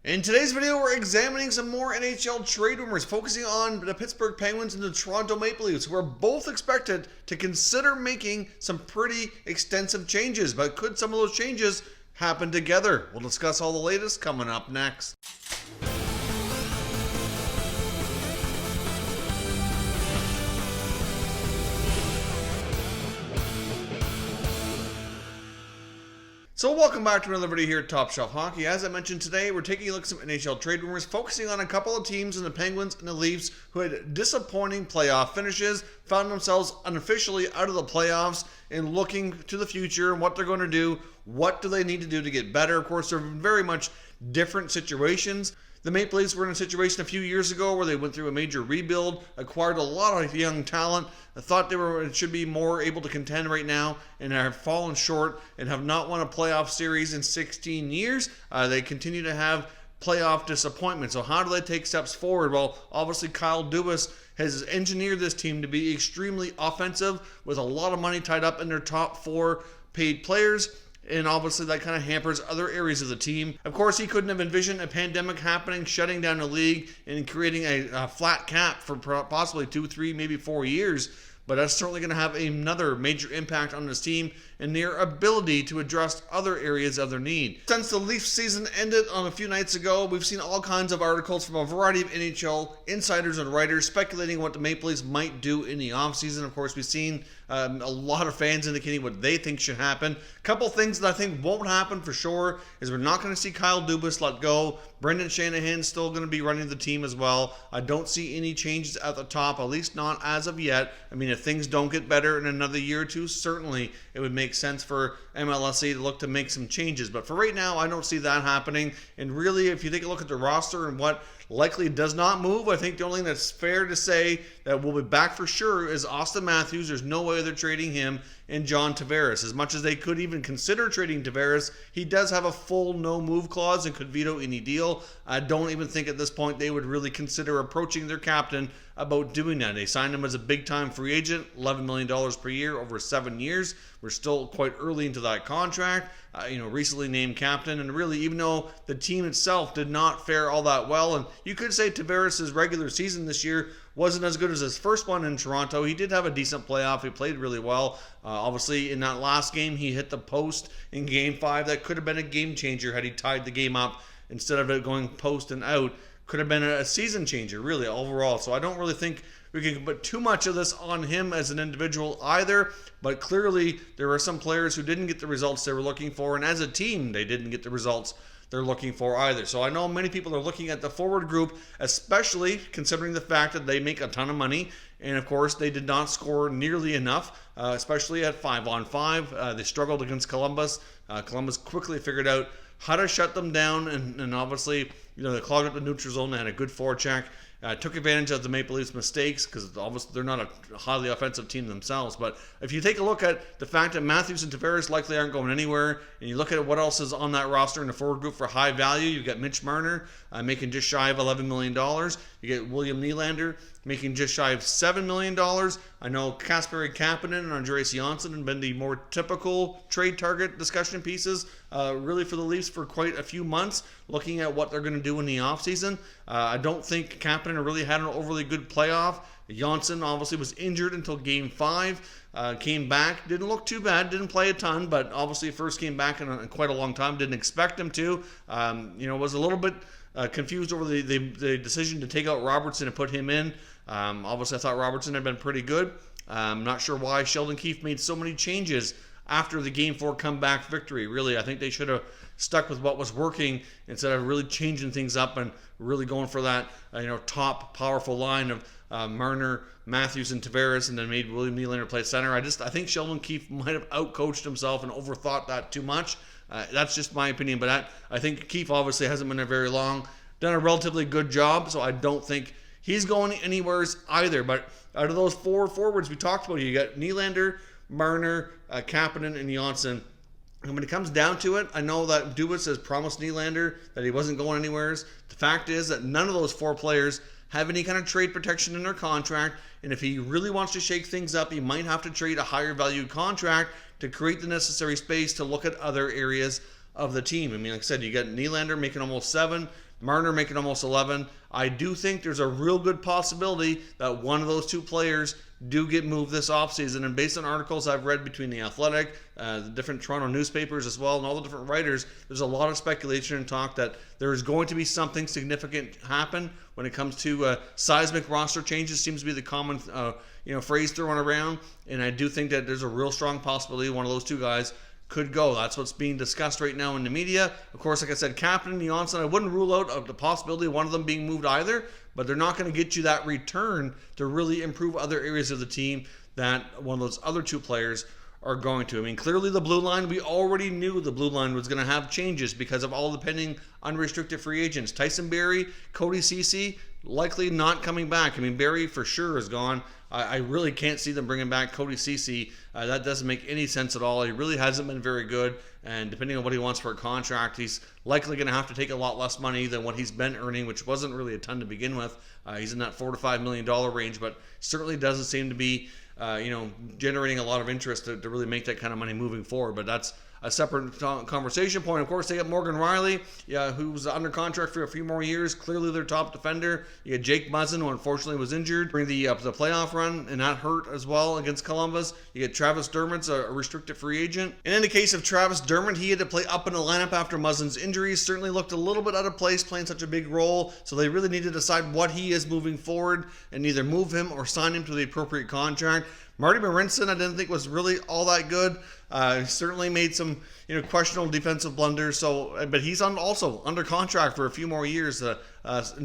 In today's video, we're examining some more NHL trade rumors, focusing on the Pittsburgh Penguins and the Toronto Maple Leafs, who are both expected to consider making some pretty extensive changes. But could some of those changes happen together? We'll discuss all the latest coming up next. So welcome back to another video here at Top Shelf Hockey. As I mentioned today, we're taking a look at some NHL trade rumors, focusing on a couple of teams in the Penguins and the Leafs who had disappointing playoff finishes, found themselves unofficially out of the playoffs, and looking to the future and what they're going to do. What do they need to do to get better? Of course, they're very much different situations. The Maple Leafs were in a situation a few years ago where they went through a major rebuild, acquired a lot of young talent, thought they should be more able to contend right now, and have fallen short and have not won a playoff series in 16 years. They continue to have playoff disappointment. So how do they take steps forward? Well, obviously Kyle Dubas has engineered this team to be extremely offensive with a lot of money tied up in their top four paid players. And obviously that kind of hampers other areas of the team. Of course, he couldn't have envisioned a pandemic happening, shutting down the league, and creating a flat cap for possibly 2, 3, maybe 4 years. But that's certainly going to have another major impact on this team and their ability to address other areas of their need. Since the Leafs season ended on a few nights ago, we've seen all kinds of articles from a variety of NHL insiders and writers speculating what the Maple Leafs might do in the offseason. Of course, we've seen a lot of fans indicating what they think should happen. A couple things that I think won't happen for sure is we're not going to see Kyle Dubas let go. Brendan Shanahan's still going to be running the team as well. I don't see any changes at the top, at least not as of yet. I mean, if things don't get better in another year or two, certainly it would make sense for MLSE to look to make some changes. But for right now, I don't see that happening. And really, if you take a look at the roster and what likely does not move, I think the only thing that's fair to say that will be back for sure is Austin Matthews. There's no way they're trading him, and John Tavares. As much as they could even consider trading Tavares, he does have a full no-move clause and could veto any deal. I don't even think at this point they would really consider approaching their captain about doing that. They signed him as a big-time free agent, $11 million per year over 7 years. We're still quite early into that contract. Recently named captain, and really, even though the team itself did not fare all that well, and you could say Tavares' regular season this year wasn't as good as his first one in Toronto. He did have a decent playoff. He played really well. Obviously, in that last game, he hit the post in Game 5. That could have been a game changer had he tied the game up instead of it going post and out. Could have been a season changer, really, overall. So I don't really think we can put too much of this on him as an individual either. But clearly, there are some players who didn't get the results they were looking for. And as a team, they didn't get the results they're looking for either. So I know many people are looking at the forward group, especially considering the fact that they make a ton of money. And of course, they did not score nearly enough, especially at 5-on-5. They struggled against Columbus. Columbus quickly figured out how to shut them down, and obviously, they clogged up the neutral zone. They had a good forecheck. Took advantage of the Maple Leafs' mistakes because obviously they're not a highly offensive team themselves. But if you take a look at the fact that Matthews and Tavares likely aren't going anywhere, and you look at what else is on that roster in the forward group for high value, you've got Mitch Marner making just shy of $11 million. You get William Nylander making just shy of $7 million. I know Kasperi, Kapanen, and Andreas Johnsson have been the more typical trade target discussion pieces really for the Leafs for quite a few months, looking at what they're going to do in the offseason. I don't think Kapanen really had an overly good playoff. Johnsson obviously was injured until Game 5. Came back, didn't look too bad, didn't play a ton, but obviously first came back in quite a long time. Didn't expect him to. Was a little bit confused over the decision to take out Robertson and put him in. Obviously, I thought Robertson had been pretty good. I'm not sure why Sheldon Keefe made so many changes after the Game 4 comeback victory. Really, I think they should have stuck with what was working instead of really changing things up and really going for that top powerful line of Marner, Matthews, and Tavares, and then made William Nylander play center. I think Sheldon Keefe might have outcoached himself and overthought that too much. That's just my opinion, but I think Keefe obviously hasn't been there very long. Done a relatively good job, so I don't think he's going anywhere either. But out of those four forwards we talked about, you got Nylander, Marner, Kapanen, and Johnsson. And when it comes down to it, I know that Dubas has promised Nylander that he wasn't going anywhere. The fact is that none of those four players have any kind of trade protection in their contract, and if he really wants to shake things up, he might have to trade a higher valued contract to create the necessary space to look at other areas of the team. I mean, like I said, you got Nylander making almost $7, Marner making almost 11. I do think there's a real good possibility that one of those two players do get moved this offseason. And based on articles I've read between The Athletic, the different Toronto newspapers as well, and all the different writers, there's a lot of speculation and talk that there is going to be something significant happen when it comes to seismic roster changes. Seems to be the common phrase thrown around. And I do think that there's a real strong possibility one of those two guys could go. That's what's being discussed right now in the media. Of course, like I said, Kapanen and Johnsson, I wouldn't rule out the possibility of one of them being moved either, but they're not going to get you that return to really improve other areas of the team that one of those other two players are going to. I mean, clearly the blue line, we already knew the blue line was going to have changes because of all the pending unrestricted free agents. Tyson Barrie, Cody Ceci, likely not coming back. I mean, Barrie for sure is gone. I really can't see them bringing back Cody Ceci. That doesn't make any sense at all. He really hasn't been very good, and depending on what he wants for a contract, he's likely going to have to take a lot less money than what he's been earning, which wasn't really a ton to begin with. He's in that $4 to $5 million range, but certainly doesn't seem to be generating a lot of interest to really make that kind of money moving forward. But that's a separate conversation point. Of course, they got Morgan Rielly, who's under contract for a few more years. Clearly their top defender. You got Jake Muzzin, who unfortunately was injured during the playoff run, and that hurt as well against Columbus. You get Travis Dermott's a restricted free agent. And in the case of Travis Dermott, he had to play up in the lineup after Muzzin's injuries. Certainly looked a little bit out of place playing such a big role, so they really need to decide what he is moving forward and either move him or sign him to the appropriate contract. Marty Marinson, I didn't think was really all that good. Certainly made some questionable defensive blunders. But he's also under contract for a few more years.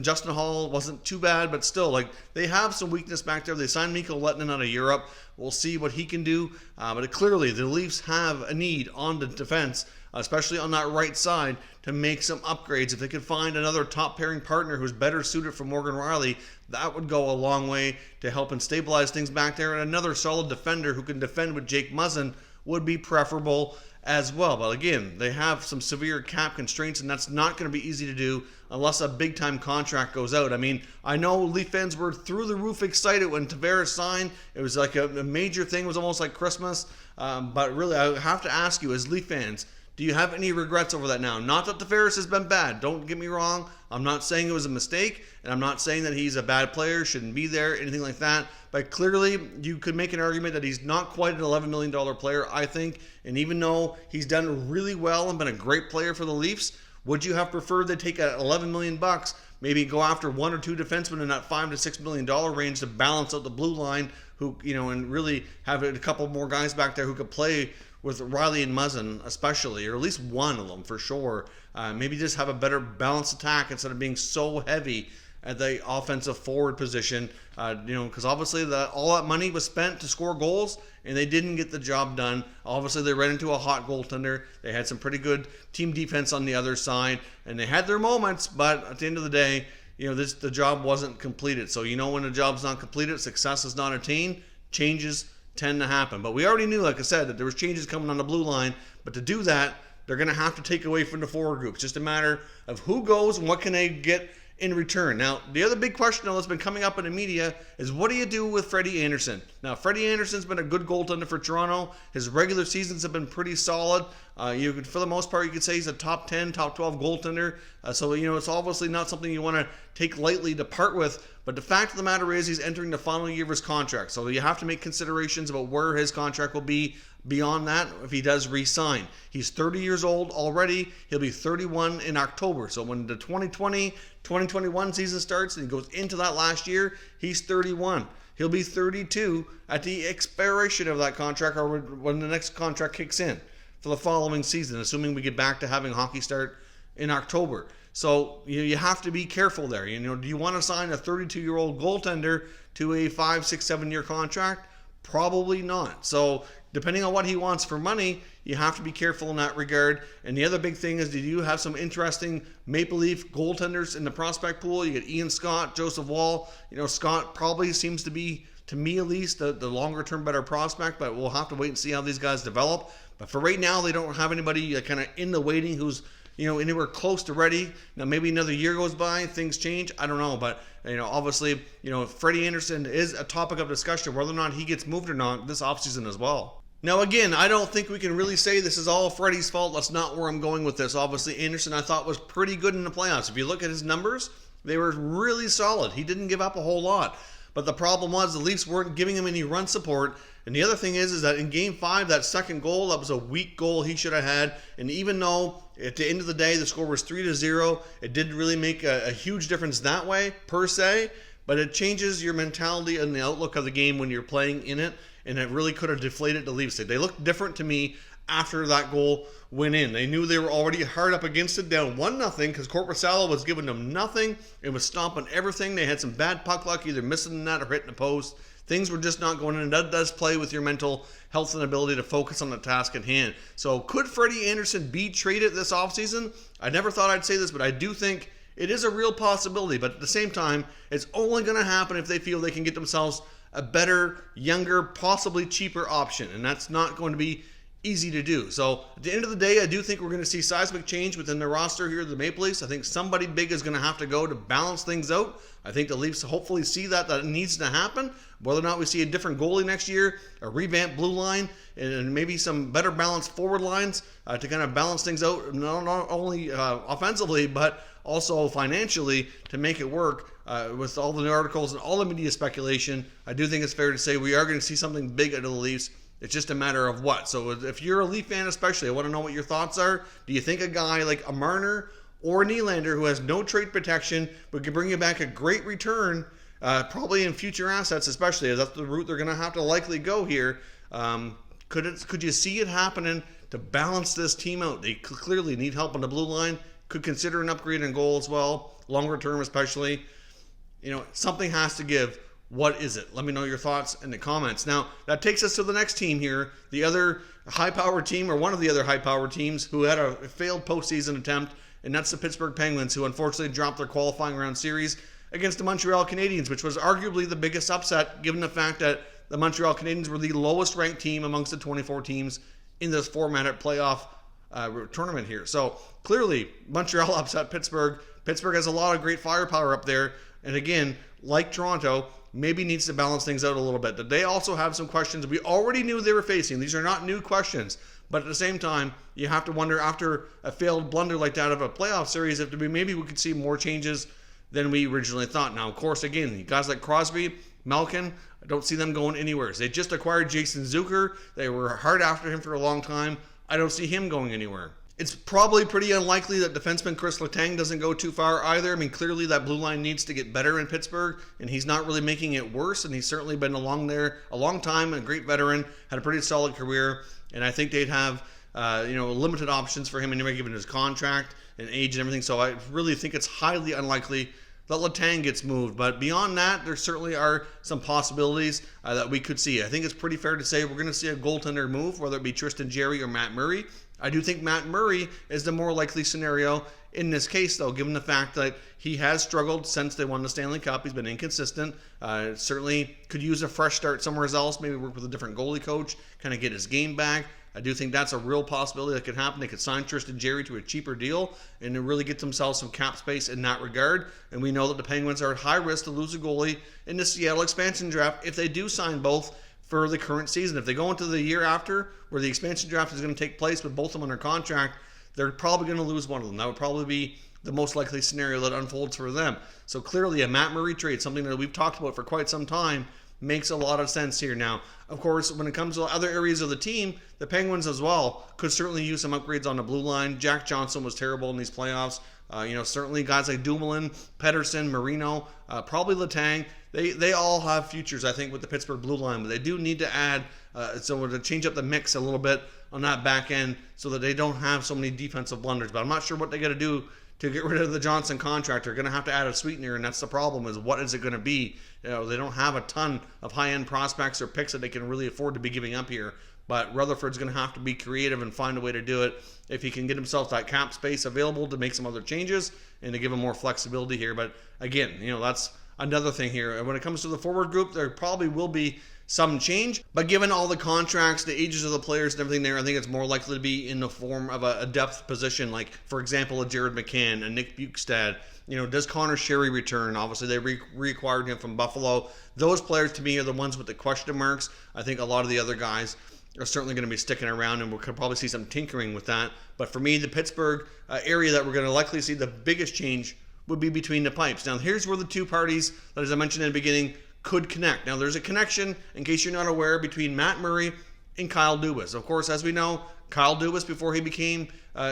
Justin Hall wasn't too bad, but still, they have some weakness back there. They signed Mikko Lehtinen out of Europe. We'll see what he can do. But clearly, the Leafs have a need on the defense, especially on that right side, to make some upgrades. If they could find another top pairing partner who's better suited for Morgan Rielly, that would go a long way to helping stabilize things back there. And another solid defender who can defend with Jake Muzzin would be preferable as well. But again, they have some severe cap constraints, and that's not going to be easy to do unless a big-time contract goes out. I mean, I know Leaf fans were through the roof excited when Tavares signed. It was like a major thing. It was almost like Christmas. But really, I have to ask you, as Leaf fans, do you have any regrets over that now? Not that Tavares has been bad. Don't get me wrong. I'm not saying it was a mistake, and I'm not saying that he's a bad player, shouldn't be there, anything like that. But clearly, you could make an argument that he's not quite an $11 million player, I think. And even though he's done really well and been a great player for the Leafs, would you have preferred they take $11 million, maybe go after one or two defensemen in that $5 to $6 million range to balance out the blue line, who and really have a couple more guys back there who could play with Rielly and Muzzin especially, or at least one of them for sure. Maybe just have a better balanced attack instead of being so heavy at the offensive forward position. Because obviously all that money was spent to score goals, and they didn't get the job done. Obviously, they ran into a hot goaltender. They had some pretty good team defense on the other side, and they had their moments, but at the end of the day, the job wasn't completed. So when a job's not completed, success is not attained, changes tend to happen. But we already knew, like I said, that there was changes coming on the blue line. But to do that, they're going to have to take away from the forward group. It's just a matter of who goes and what can they get in return. Now, the other big question that's been coming up in the media is, what do you do with Freddie Andersen? Now, Freddie Andersen's been a good goaltender for Toronto. His regular seasons have been pretty solid. For the most part, you could say he's a top 10, top 12 goaltender. So it's obviously not something you want to take lightly to part with. But the fact of the matter is, he's entering the final year of his contract. So you have to make considerations about where his contract will be beyond that if he does re-sign. He's 30 years old already. He'll be 31 in October. So when the 2020-2021 season starts and he goes into that last year, he's 31. He'll be 32 at the expiration of that contract, or when the next contract kicks in for the following season, assuming we get back to having hockey start in October. So you have to be careful there. Do you want to sign a 32-year-old goaltender to a 5, 6, 7-year contract? Probably not. So depending on what he wants for money, you have to be careful in that regard. And the other big thing is, did you have some interesting Maple Leaf goaltenders in the prospect pool? You get Ian Scott, Joseph Wall. Scott probably seems to be, to me at least, the longer-term better prospect, but we'll have to wait and see how these guys develop. But for right now, they don't have anybody kind of in the waiting who's anywhere close to ready. Now, maybe another year goes by, things change. I don't know. But, obviously, Freddie Andersen is a topic of discussion, whether or not he gets moved or not this offseason as well. Now, again, I don't think we can really say this is all Freddie's fault. That's not where I'm going with this. Obviously, Andersen, I thought, was pretty good in the playoffs. If you look at his numbers, they were really solid. He didn't give up a whole lot. But the problem was the Leafs weren't giving him any run support. And the other thing is that in Game 5, that second goal, that was a weak goal he should have had. And even though at the end of the day the score was 3-0, it didn't really make a huge difference that way, per se. But it changes your mentality and the outlook of the game when you're playing in it. And it really could have deflated the Leafs. They looked different to me after that goal went in. They knew they were already hard up against it, down 1-0, because Korpisalo was giving them nothing. It was stomping everything. They had some bad puck luck, either missing the net or hitting the post. Things were just not going in. And that does play with your mental health and ability to focus on the task at hand. So could Freddie Andersen be traded this offseason? I never thought I'd say this, but I do think it is a real possibility. But at the same time, it's only going to happen if they feel they can get themselves a better, younger, possibly cheaper option. And that's not going to be easy to do. So at the end of the day, I do think we're going to see seismic change within the roster here at the Maple Leafs. I think somebody big is going to have to go to balance things out. I think the Leafs hopefully see that it needs to happen. Whether or not we see a different goalie next year, a revamped blue line, and maybe some better balanced forward lines to kind of balance things out, not only offensively, but also financially to make it work. With all the new articles and all the media speculation, I do think it's fair to say we are going to see something big out of the Leafs. It's just a matter of what. So if you're a Leaf fan especially, I want to know what your thoughts are. Do you think a guy like a Marner or a Nylander, who has no trade protection but can bring you back a great return, probably in future assets especially, as that's the route they're going to have to likely go here, could you see it happening to balance this team out? They clearly need help on the blue line. Could consider an upgrade in goal as well, longer term especially. Something has to give. What is it? Let me know your thoughts in the comments. Now, that takes us to the next team here, the other high-powered team, or one of the other high-powered teams who had a failed postseason attempt, and that's the Pittsburgh Penguins, who unfortunately dropped their qualifying round series against the Montreal Canadiens, which was arguably the biggest upset, given the fact that the Montreal Canadiens were the lowest-ranked team amongst the 24 teams in this formatted playoff tournament here. So, clearly, Montreal upset Pittsburgh. Pittsburgh has a lot of great firepower up there. And again, like Toronto, maybe needs to balance things out a little bit. But they also have some questions we already knew they were facing. These are not new questions. But at the same time, you have to wonder, after a failed blunder like that of a playoff series, if maybe we could see more changes than we originally thought. Now, of course, again, guys like Crosby, Malkin, I don't see them going anywhere. They just acquired Jason Zucker. They were hard after him for a long time. I don't see him going anywhere. It's probably pretty unlikely that defenseman Chris Letang doesn't go too far either. I mean, clearly that blue line needs to get better in Pittsburgh, and he's not really making it worse, and he's certainly been along there a long time, a great veteran, had a pretty solid career, and I think they'd have limited options for him anyway, given his contract and age and everything. So I really think it's highly unlikely that Letang gets moved. But beyond that, there certainly are some possibilities that we could see. I think it's pretty fair to say we're going to see a goaltender move, whether it be Tristan Jarry or Matt Murray. I do think Matt Murray is the more likely scenario in this case, though, given the fact that he has struggled since they won the Stanley Cup. He's been inconsistent. Certainly could use a fresh start somewhere else, maybe work with a different goalie coach, kind of get his game back. I do think that's a real possibility that could happen. They could sign Tristan Jarry to a cheaper deal and then really get themselves some cap space in that regard. And we know that the Penguins are at high risk to lose a goalie in the Seattle expansion draft if they do sign both for the current season. If they go into the year after, where the expansion draft is going to take place with both of them under contract, they're probably going to lose one of them. That would probably be the most likely scenario that unfolds for them. So clearly a Matt Murray trade, something that we've talked about for quite some time, makes a lot of sense here. Now, of course, when it comes to other areas of the team, the Penguins as well could certainly use some upgrades on the blue line. Jack Johnsson was terrible in these playoffs. Certainly guys like Dumoulin, Pedersen, Marino, probably Letang, they all have futures, I think, with the Pittsburgh blue line. But they do need to add, to change up the mix a little bit on that back end so that they don't have so many defensive blunders. But I'm not sure what they got to do to get rid of the Johnsson contract. They're going to have to add a sweetener, and that's the problem, is what is it going to be? They don't have a ton of high-end prospects or picks that they can really afford to be giving up here. But Rutherford's going to have to be creative and find a way to do it if he can get himself that cap space available to make some other changes and to give him more flexibility here. But again, that's another thing here. And when it comes to the forward group, there probably will be some change. But given all the contracts, the ages of the players and everything there, I think it's more likely to be in the form of a depth position, like, for example, a Jared McCann, a Nick Bukestad. Does Connor Sherry return? Obviously, they reacquired him from Buffalo. Those players, to me, are the ones with the question marks. I think a lot of the other guys are certainly going to be sticking around, and we could probably see some tinkering with that. But for me, the Pittsburgh area that we're going to likely see the biggest change would be between the pipes. Now, here's where the two parties that, as I mentioned in the beginning, could connect. Now, there's a connection, in case you're not aware, between Matt Murray and Kyle Dubas. Of course, as we know, Kyle Dubas, before he became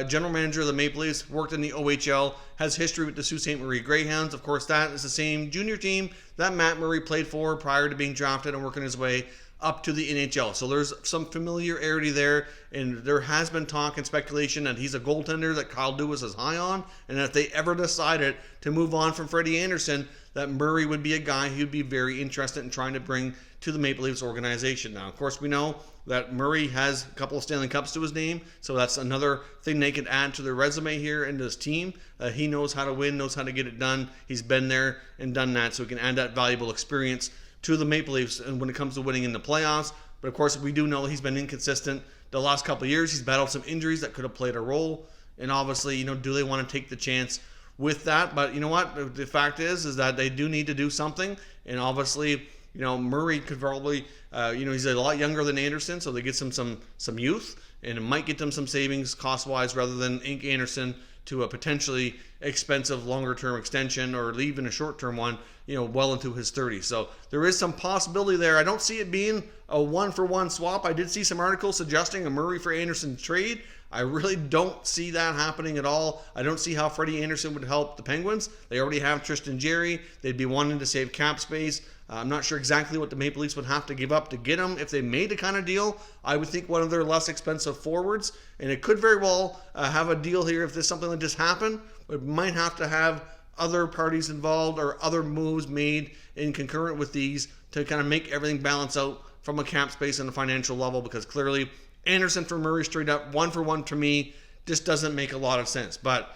general manager of the Maple Leafs, worked in the OHL, has history with the Sault Ste. Marie Greyhounds. Of course, that is the same junior team that Matt Murray played for prior to being drafted and working his way up to the NHL. So there's some familiarity there, and there has been talk and speculation that he's a goaltender that Kyle Dubas is high on, and if they ever decided to move on from Freddie Andersen, that Murray would be a guy who'd be very interested in trying to bring to the Maple Leafs organization. Now, of course, we know that Murray has a couple of Stanley Cups to his name, so that's another thing they can add to their resume here in this team. He knows how to win, knows how to get it done. He's been there and done that, so he can add that valuable experience to the Maple Leafs and when it comes to winning in the playoffs. But of course, we do know he's been inconsistent the last couple of years. He's battled some injuries that could have played a role, and obviously, do they want to take the chance with that? But you know what? The fact is that they do need to do something, and obviously, Murray could probably, he's a lot younger than Andersen, so they get some youth, and it might get them some savings cost-wise rather than ink Andersen to a potentially expensive longer-term extension or even a short-term one, well into his 30s. So there is some possibility there. I don't see it being a one-for-one swap. I did see some articles suggesting a Murray for Andersen trade. I really don't see that happening at all. I don't see how Freddie Andersen would help the Penguins. They already have Tristan Jarry. They'd be wanting to save cap space. I'm not sure exactly what the Maple Leafs would have to give up to get him. If they made a kind of deal, I would think one of their less expensive forwards. And it could very well have a deal here if there's something like this happen. It might have to have other parties involved or other moves made in concurrent with these to kind of make everything balance out from a cap space and a financial level, because clearly Andersen for Murray straight up one-for-one to me just doesn't make a lot of sense. But,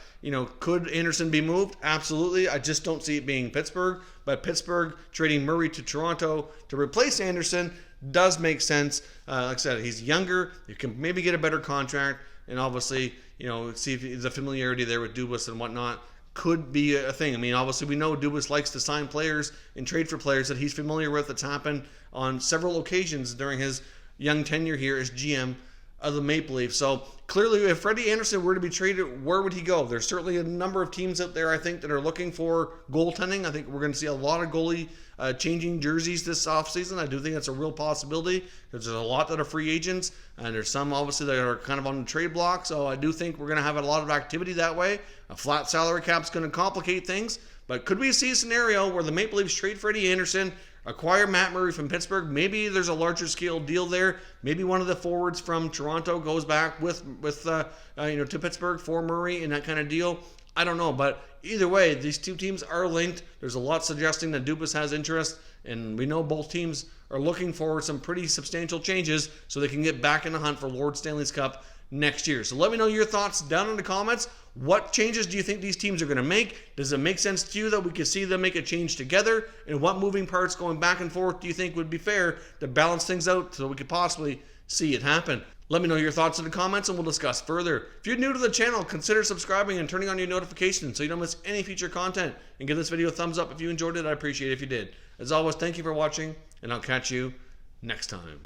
could Andersen be moved? Absolutely. I just don't see it being Pittsburgh. But Pittsburgh trading Murray to Toronto to replace Andersen does make sense. Like I said, he's younger. You can maybe get a better contract. And obviously, see if the familiarity there with Dubas and whatnot could be a thing. I mean, obviously, we know Dubas likes to sign players and trade for players that he's familiar with. That's happened on several occasions during his young tenure here as GM of the Maple Leafs. So clearly, if Freddie Andersen were to be traded, where would he go? There's certainly a number of teams out there, I think, that are looking for goaltending. I think we're going to see a lot of goalie changing jerseys this offseason. I do think that's a real possibility because there's a lot that are free agents, and there's some obviously that are kind of on the trade block. So I do think we're going to have a lot of activity that way. A flat salary cap is going to complicate things, but could we see a scenario where the Maple Leafs trade Freddie Andersen, acquire Matt Murray from Pittsburgh? Maybe there's a larger scale deal there. Maybe one of the forwards from Toronto goes back with to Pittsburgh for Murray and that kind of deal. I don't know, but either way, these two teams are linked. There's a lot suggesting that Dubas has interest, and we know both teams are looking for some pretty substantial changes so they can get back in the hunt for Lord Stanley's Cup next year. So let me know your thoughts down in the comments. What changes do you think these teams are going to make? Does it make sense to you that we could see them make a change together? And what moving parts going back and forth do you think would be fair to balance things out so we could possibly see it happen? Let me know your thoughts in the comments and we'll discuss further. If you're new to the channel, consider subscribing and turning on your notifications so you don't miss any future content. And give this video a thumbs up if you enjoyed it. I appreciate it if you did. As always, thank you for watching, and I'll catch you next time.